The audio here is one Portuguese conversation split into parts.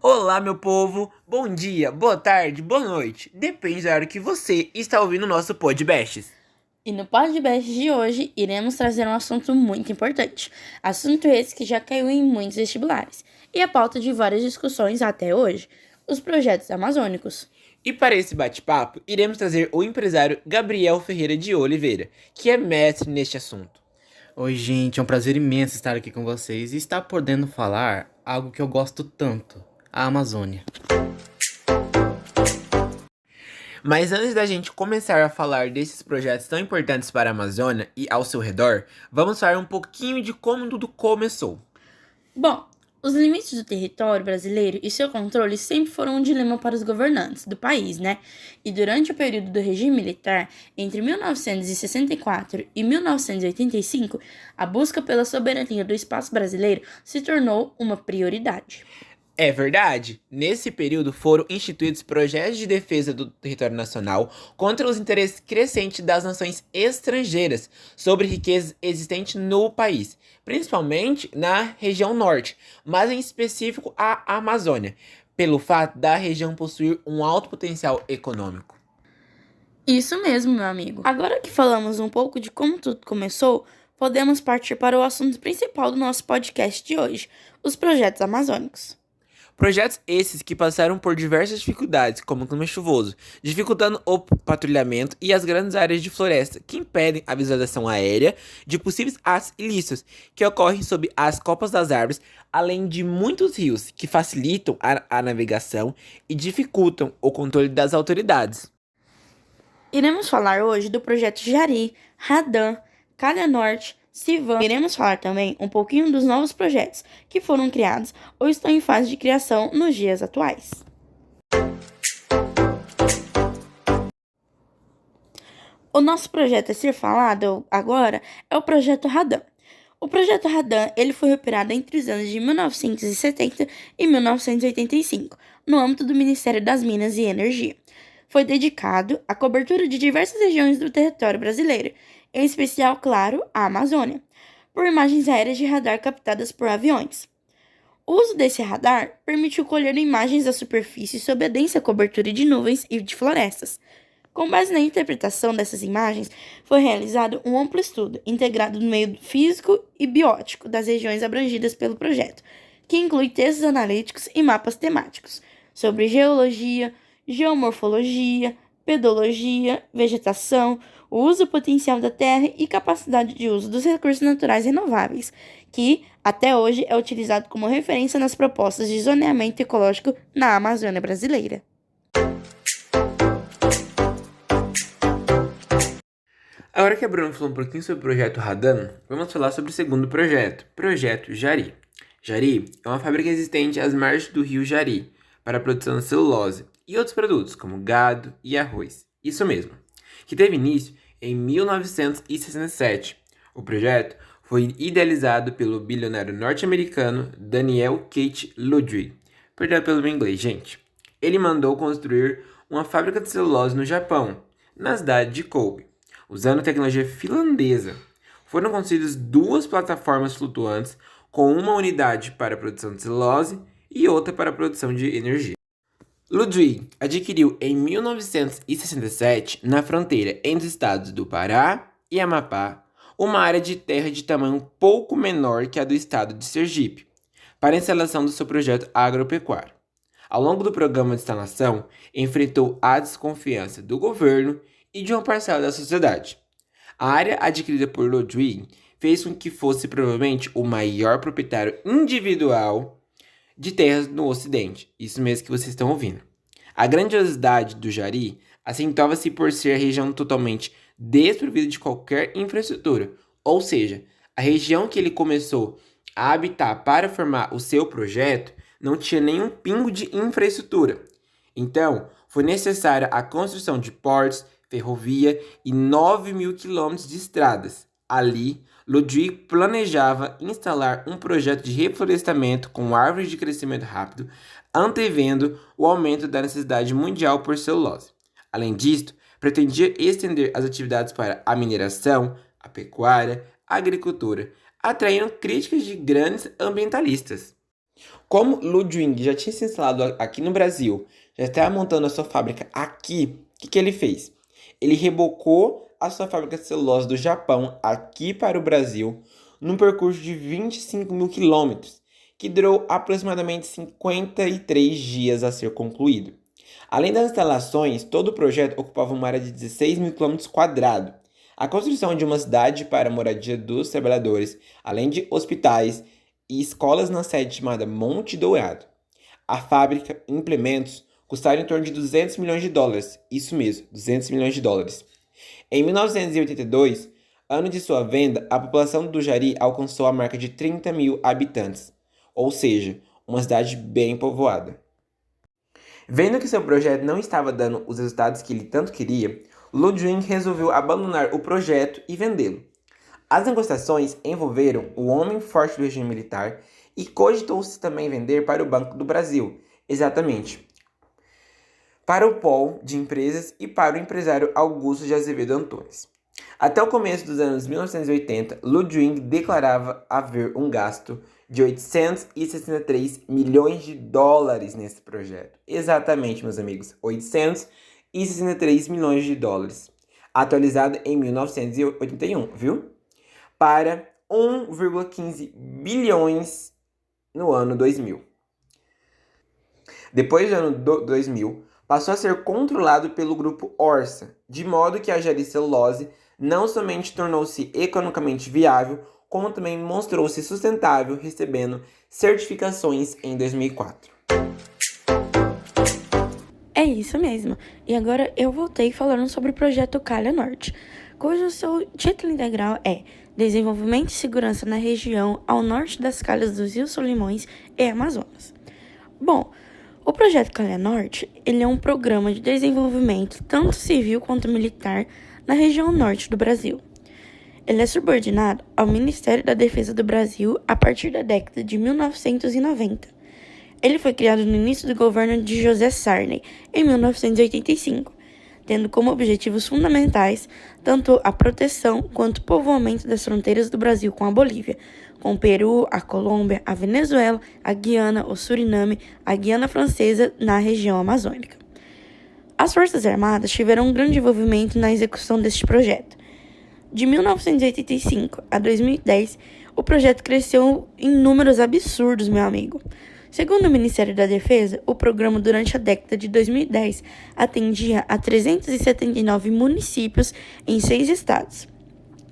Olá, meu povo! Bom dia, boa tarde, boa noite. Depende da hora que você está ouvindo o nosso podcast. E no podcast de hoje, iremos trazer um assunto muito importante. Assunto esse que já caiu em muitos vestibulares e é pauta de várias discussões até hoje: os projetos amazônicos. E para esse bate-papo, iremos trazer o empresário Gabriel Ferreira de Oliveira, que é mestre neste assunto. Oi, gente, é um prazer imenso estar aqui com vocês e estar podendo falar algo que eu gosto tanto, a Amazônia. Mas antes da gente começar a falar desses projetos tão importantes para a Amazônia e ao seu redor, vamos falar um pouquinho de como tudo começou. Bom, os limites do território brasileiro e seu controle sempre foram um dilema para os governantes do país, né? E durante o período do regime militar, entre 1964 e 1985, a busca pela soberania do espaço brasileiro se tornou uma prioridade. É verdade, nesse período foram instituídos projetos de defesa do território nacional contra os interesses crescentes das nações estrangeiras sobre riquezas existentes no país, principalmente na região norte, mas em específico a Amazônia, pelo fato da região possuir um alto potencial econômico. Isso mesmo, meu amigo. Agora que falamos um pouco de como tudo começou, podemos partir para o assunto principal do nosso podcast de hoje: os projetos amazônicos. Projetos esses que passaram por diversas dificuldades, como o clima chuvoso, dificultando o patrulhamento e as grandes áreas de floresta, que impedem a visualização aérea de possíveis atos ilícitos que ocorrem sob as copas das árvores, além de muitos rios que facilitam a navegação e dificultam o controle das autoridades. Iremos falar hoje do projeto Jari, Radan, Calha Norte, Sivan. Iremos falar também um pouquinho dos novos projetos que foram criados ou estão em fase de criação nos dias atuais. O nosso projeto a ser falado agora é o projeto Radan. O projeto Radan ele foi operado entre os anos de 1970 e 1985, no âmbito do Ministério das Minas e Energia. Foi dedicado à cobertura de diversas regiões do território brasileiro, em especial, claro, a Amazônia, por imagens aéreas de radar captadas por aviões. O uso desse radar permitiu colher imagens da superfície sob a densa cobertura de nuvens e de florestas. Com base na interpretação dessas imagens, foi realizado um amplo estudo integrado no meio físico e biótico das regiões abrangidas pelo projeto, que inclui textos analíticos e mapas temáticos sobre geologia, geomorfologia, pedologia, vegetação, o uso potencial da terra e capacidade de uso dos recursos naturais renováveis, que, até hoje, é utilizado como referência nas propostas de zoneamento ecológico na Amazônia brasileira. Agora que a Bruna falou um pouquinho sobre o projeto Radan, vamos falar sobre o segundo projeto, Projeto Jari. Jari é uma fábrica existente às margens do rio Jari, para a produção de celulose e outros produtos, como gado e arroz. Isso mesmo, que teve início em 1967. O projeto foi idealizado pelo bilionário norte-americano Daniel Kate Ludwig. Perdão pelo meu inglês, gente. Ele mandou construir uma fábrica de celulose no Japão, na cidade de Kobe, usando tecnologia finlandesa. Foram construídas duas plataformas flutuantes com uma unidade para a produção de celulose e outra para a produção de energia. Ludwig adquiriu em 1967, na fronteira entre os estados do Pará e Amapá, uma área de terra de tamanho pouco menor que a do estado de Sergipe, para a instalação do seu projeto agropecuário. Ao longo do programa de instalação, enfrentou a desconfiança do governo e de uma parcela da sociedade. A área adquirida por Ludwig fez com que fosse provavelmente o maior proprietário individual de terras no Ocidente, isso mesmo que vocês estão ouvindo. A grandiosidade do Jari acentuava-se por ser a região totalmente desprovida de qualquer infraestrutura, ou seja, a região que ele começou a habitar para formar o seu projeto não tinha nenhum pingo de infraestrutura. Então, foi necessária a construção de portos, ferrovia e 9.000 quilômetros de estradas. Ali, Ludwig planejava instalar um projeto de reflorestamento com árvores de crescimento rápido, antevendo o aumento da necessidade mundial por celulose. Além disso, pretendia estender as atividades para a mineração, a pecuária, a agricultura, atraindo críticas de grandes ambientalistas. Como Ludwig já tinha se instalado aqui no Brasil, já estava montando a sua fábrica aqui, o que ele fez? Ele rebocou a sua fábrica de celulose do Japão aqui para o Brasil, num percurso de 25 mil quilômetros, que durou aproximadamente 53 dias a ser concluído. Além das instalações, todo o projeto ocupava uma área de 16 mil quilômetros quadrados. A construção de uma cidade para a moradia dos trabalhadores, além de hospitais e escolas na sede chamada Monte Dourado. A fábrica e implementos custaram em torno de 200 milhões de dólares. Isso mesmo, 200 milhões de dólares. Em 1982, ano de sua venda, a população do Jari alcançou a marca de 30 mil habitantes, ou seja, uma cidade bem povoada. Vendo que seu projeto não estava dando os resultados que ele tanto queria, Ludwig resolveu abandonar o projeto e vendê-lo. As negociações envolveram o homem forte do regime militar e cogitou-se também vender para o Banco do Brasil, exatamente, para o pol de empresas e para o empresário Augusto de Azevedo Antunes. Até o começo dos anos 1980, Ludwig declarava haver um gasto de 863 milhões de dólares nesse projeto. Exatamente, meus amigos, 863 milhões de dólares. Atualizado em 1981, viu? Para 1,15 bilhões no ano 2000. Depois do ano 2000, passou a ser controlado pelo grupo Orsa, de modo que a Jari Celulose não somente tornou-se economicamente viável, como também mostrou-se sustentável, recebendo certificações em 2004. É isso mesmo. E agora eu voltei falando sobre o projeto Calha Norte, cujo seu título integral é Desenvolvimento e Segurança na região ao norte das calhas dos rios Solimões e Amazonas. Bom, o projeto Calha Norte, ele é um programa de desenvolvimento tanto civil quanto militar na região norte do Brasil. Ele é subordinado ao Ministério da Defesa do Brasil a partir da década de 1990. Ele foi criado no início do governo de José Sarney, em 1985, tendo como objetivos fundamentais tanto a proteção quanto o povoamento das fronteiras do Brasil com a Bolívia, com o Peru, a Colômbia, a Venezuela, a Guiana, o Suriname, a Guiana Francesa na região amazônica. As Forças Armadas tiveram um grande envolvimento na execução deste projeto. De 1985 a 2010, o projeto cresceu em números absurdos, meu amigo. Segundo o Ministério da Defesa, o programa durante a década de 2010 atendia a 379 municípios em 6 estados,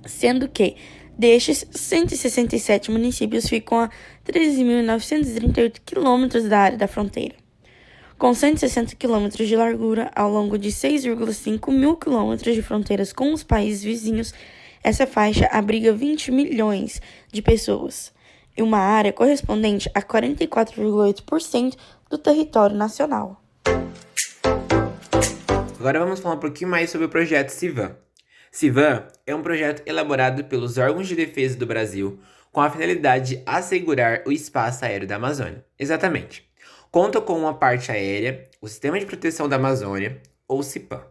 sendo que, destes, 167 municípios ficam a 13.938 quilômetros da área da fronteira, com 160 quilômetros de largura ao longo de 6,5 mil quilômetros de fronteiras com os países vizinhos. Essa faixa abriga 20 milhões de pessoas e uma área correspondente a 44,8% do território nacional. Agora vamos falar um pouquinho mais sobre o projeto CIVAM. CIVAM é um projeto elaborado pelos órgãos de defesa do Brasil com a finalidade de assegurar o espaço aéreo da Amazônia. Exatamente. Conta com uma parte aérea, o Sistema de Proteção da Amazônia, ou CIPAM.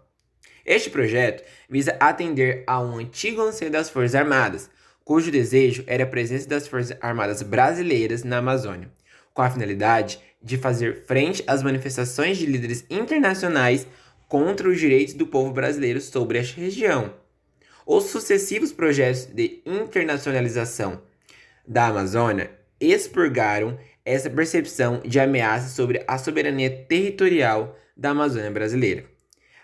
Este projeto visa atender a um antigo anseio das Forças Armadas, cujo desejo era a presença das Forças Armadas brasileiras na Amazônia, com a finalidade de fazer frente às manifestações de líderes internacionais contra os direitos do povo brasileiro sobre esta região. Os sucessivos projetos de internacionalização da Amazônia expurgaram essa percepção de ameaça sobre a soberania territorial da Amazônia brasileira.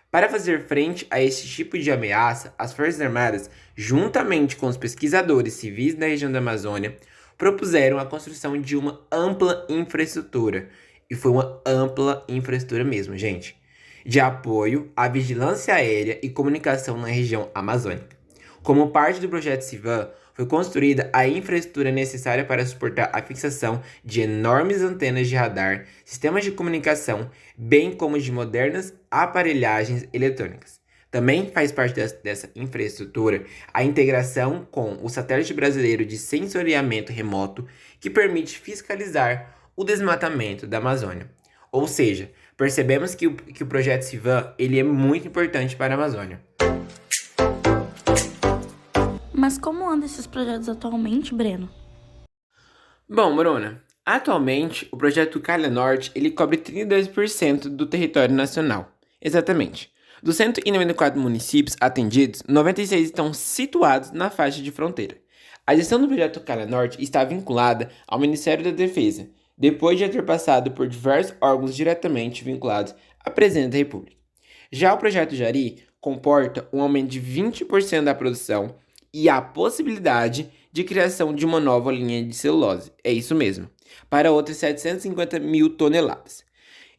Para fazer frente a esse tipo de ameaça, as Forças Armadas, juntamente com os pesquisadores civis da região da Amazônia, propuseram a construção de uma ampla infraestrutura, e foi uma ampla infraestrutura mesmo, gente, de apoio à vigilância aérea e comunicação na região amazônica. Como parte do projeto CIVAM, foi construída a infraestrutura necessária para suportar a fixação de enormes antenas de radar, sistemas de comunicação, bem como de modernas aparelhagens eletrônicas. Também faz parte dessa infraestrutura a integração com o satélite brasileiro de sensoriamento remoto, que permite fiscalizar o desmatamento da Amazônia. Ou seja, percebemos que o projeto Civan ele é muito importante para a Amazônia. Mas como andam esses projetos atualmente, Breno? Bom, Bruna, atualmente o projeto Calha Norte ele cobre 32% do território nacional. Exatamente. Dos 194 municípios atendidos, 96 estão situados na faixa de fronteira. A gestão do projeto Calha Norte está vinculada ao Ministério da Defesa, depois de ter passado por diversos órgãos diretamente vinculados à Presidência da República. Já o projeto Jari comporta um aumento de 20% da produção e a possibilidade de criação de uma nova linha de celulose, é isso mesmo, para outras 750 mil toneladas.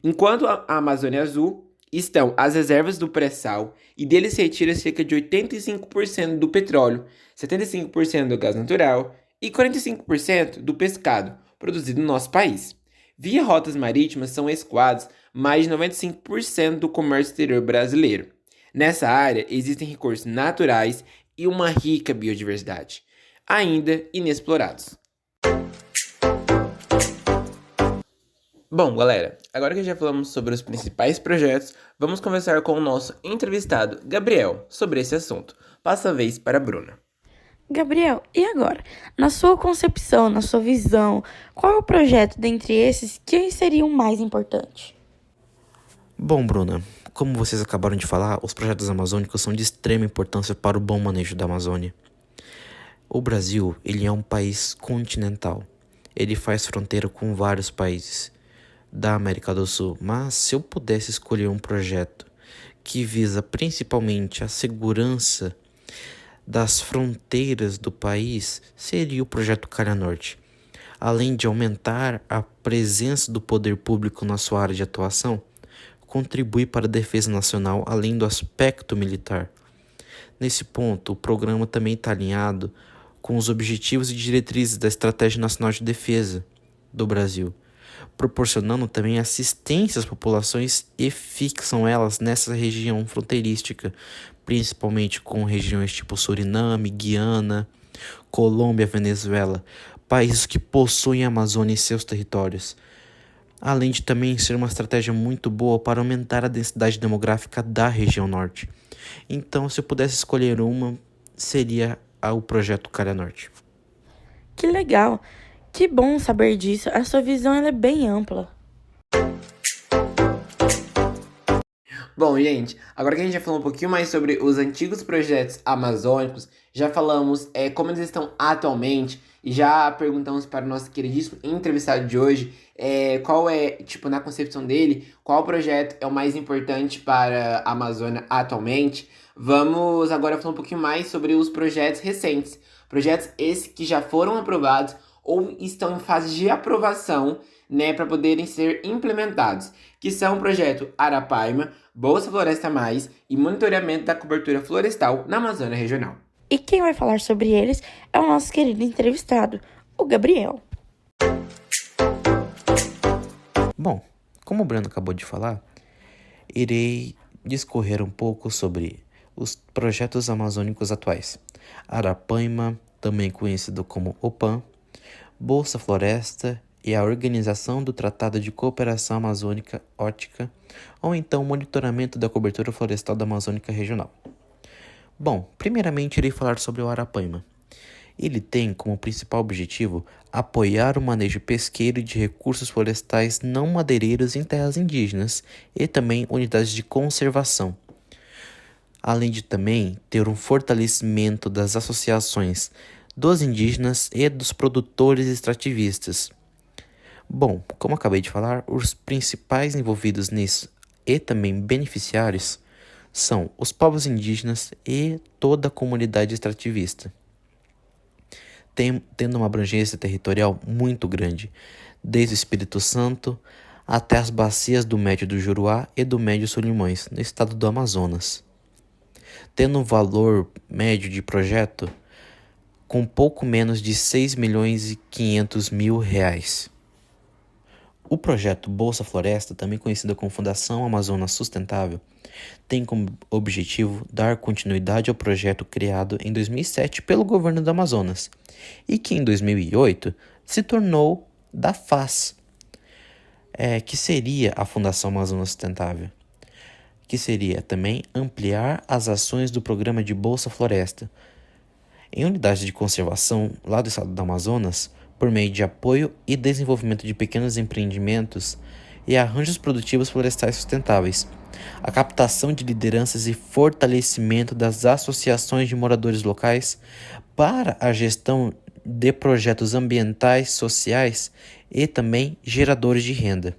Enquanto a Amazônia Azul estão as reservas do pré-sal e deles se retira cerca de 85% do petróleo, 75% do gás natural e 45% do pescado produzido no nosso país. Via rotas marítimas são escoados mais de 95% do comércio exterior brasileiro. Nessa área existem recursos naturais e uma rica biodiversidade, ainda inexplorados. Bom, galera, agora que já falamos sobre os principais projetos, vamos conversar com o nosso entrevistado, Gabriel, sobre esse assunto. Passa a vez para a Bruna. Gabriel, e agora? Na sua concepção, na sua visão, qual é o projeto dentre esses que seria o mais importante? Bom, Bruna, como vocês acabaram de falar, os projetos amazônicos são de extrema importância para o bom manejo da Amazônia. O Brasil, ele é um país continental. Ele faz fronteira com vários países da América do Sul, mas se eu pudesse escolher um projeto que visa principalmente a segurança das fronteiras do país, seria o projeto Calha Norte. Além de aumentar a presença do poder público na sua área de atuação, contribui para a defesa nacional além do aspecto militar. Nesse ponto, o programa também está alinhado com os objetivos e diretrizes da Estratégia Nacional de Defesa do Brasil, proporcionando também assistência às populações e fixam elas nessa região fronteirística, principalmente com regiões tipo Suriname, Guiana, Colômbia, Venezuela, países que possuem a Amazônia em seus territórios. Além de também ser uma estratégia muito boa para aumentar a densidade demográfica da região norte. Então, se eu pudesse escolher uma, seria o projeto Calha Norte. Que legal! Que bom saber disso. A sua visão ela é bem ampla. Bom, gente, agora que a gente já falou um pouquinho mais sobre os antigos projetos amazônicos, já falamos como eles estão atualmente e já perguntamos para o nosso queridíssimo entrevistado de hoje qual é, tipo, na concepção dele, qual projeto é o mais importante para a Amazônia atualmente. Vamos agora falar um pouquinho mais sobre os projetos recentes. Projetos esses que já foram aprovados ou estão em fase de aprovação, né, para poderem ser implementados, que são o projeto Arapaima, Bolsa Floresta Mais e monitoramento da cobertura florestal na Amazônia Regional. E quem vai falar sobre eles é o nosso querido entrevistado, o Gabriel. Bom, como o Breno acabou de falar, irei discorrer um pouco sobre os projetos amazônicos atuais. Arapaima, também conhecido como OPAM, Bolsa Floresta e a Organização do Tratado de Cooperação Amazônica Ótica, ou então monitoramento da cobertura florestal da Amazônica Regional. Bom, primeiramente irei falar sobre o Arapaima. Ele tem como principal objetivo apoiar o manejo pesqueiro de recursos florestais não madeireiros em terras indígenas e também unidades de conservação, além de também ter um fortalecimento das associações dos indígenas e dos produtores extrativistas. Bom, como acabei de falar, os principais envolvidos nisso e também beneficiários são os povos indígenas e toda a comunidade extrativista, tendo uma abrangência territorial muito grande, desde o Espírito Santo até as bacias do Médio do Juruá e do Médio Solimões, no estado do Amazonas, tendo um valor médio de projeto com pouco menos de R$ 6.500.000. O projeto Bolsa Floresta, também conhecido como Fundação Amazonas Sustentável, tem como objetivo dar continuidade ao projeto criado em 2007 pelo governo do Amazonas e que em 2008 se tornou da FAS, que seria a Fundação Amazonas Sustentável, que seria também ampliar as ações do programa de Bolsa Floresta em unidades de conservação lá do estado do Amazonas, por meio de apoio e desenvolvimento de pequenos empreendimentos e arranjos produtivos florestais sustentáveis, a captação de lideranças e fortalecimento das associações de moradores locais para a gestão de projetos ambientais, sociais e também geradores de renda,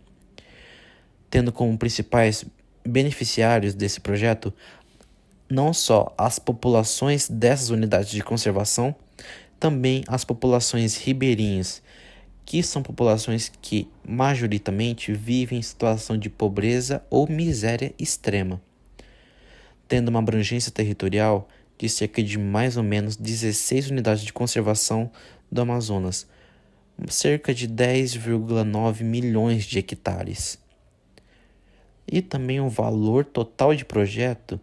tendo como principais beneficiários desse projeto não só as populações dessas unidades de conservação, também as populações ribeirinhas, que são populações que majoritariamente vivem em situação de pobreza ou miséria extrema, tendo uma abrangência territorial de cerca de mais ou menos 16 unidades de conservação do Amazonas, cerca de 10,9 milhões de hectares. E também um valor total de projeto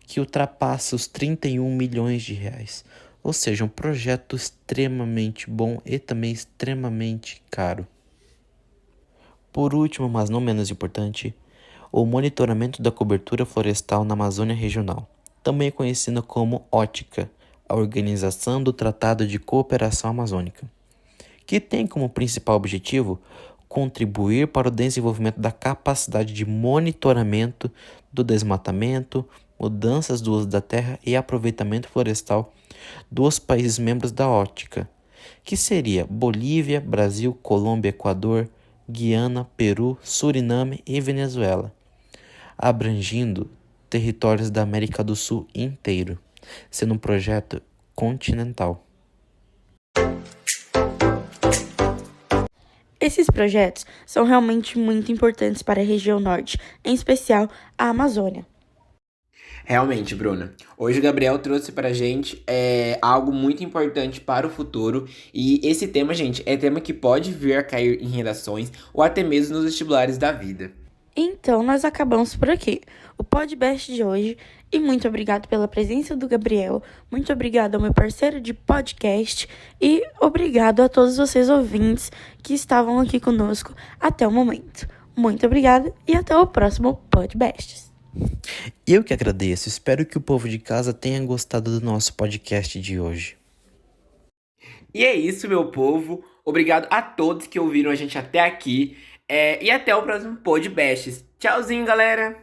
que ultrapassa os 31 milhões de reais. Ou seja, um projeto extremamente bom e também extremamente caro. Por último, mas não menos importante, o monitoramento da cobertura florestal na Amazônia Regional, também conhecida como OTICA, a Organização do Tratado de Cooperação Amazônica, que tem como principal objetivo contribuir para o desenvolvimento da capacidade de monitoramento do desmatamento, mudanças do uso da terra e aproveitamento florestal dos países membros da OTICA, que seria Bolívia, Brasil, Colômbia, Equador, Guiana, Peru, Suriname e Venezuela, abrangindo territórios da América do Sul inteiro, sendo um projeto continental. Esses projetos são realmente muito importantes para a região norte, em especial a Amazônia. Realmente, Bruna. Hoje o Gabriel trouxe pra gente algo muito importante para o futuro. E esse tema, gente, é tema que pode vir a cair em redações ou até mesmo nos vestibulares da vida. Então, nós acabamos por aqui o podcast de hoje. E muito obrigado pela presença do Gabriel. Muito obrigado ao meu parceiro de podcast. E obrigado a todos vocês ouvintes que estavam aqui conosco até o momento. Muito obrigada e até o próximo podcast. Eu que agradeço, espero que o povo de casa tenha gostado do nosso podcast de hoje. E é isso, meu povo. Obrigado a todos que ouviram a gente até aqui. E até o próximo podcast. Tchauzinho, galera!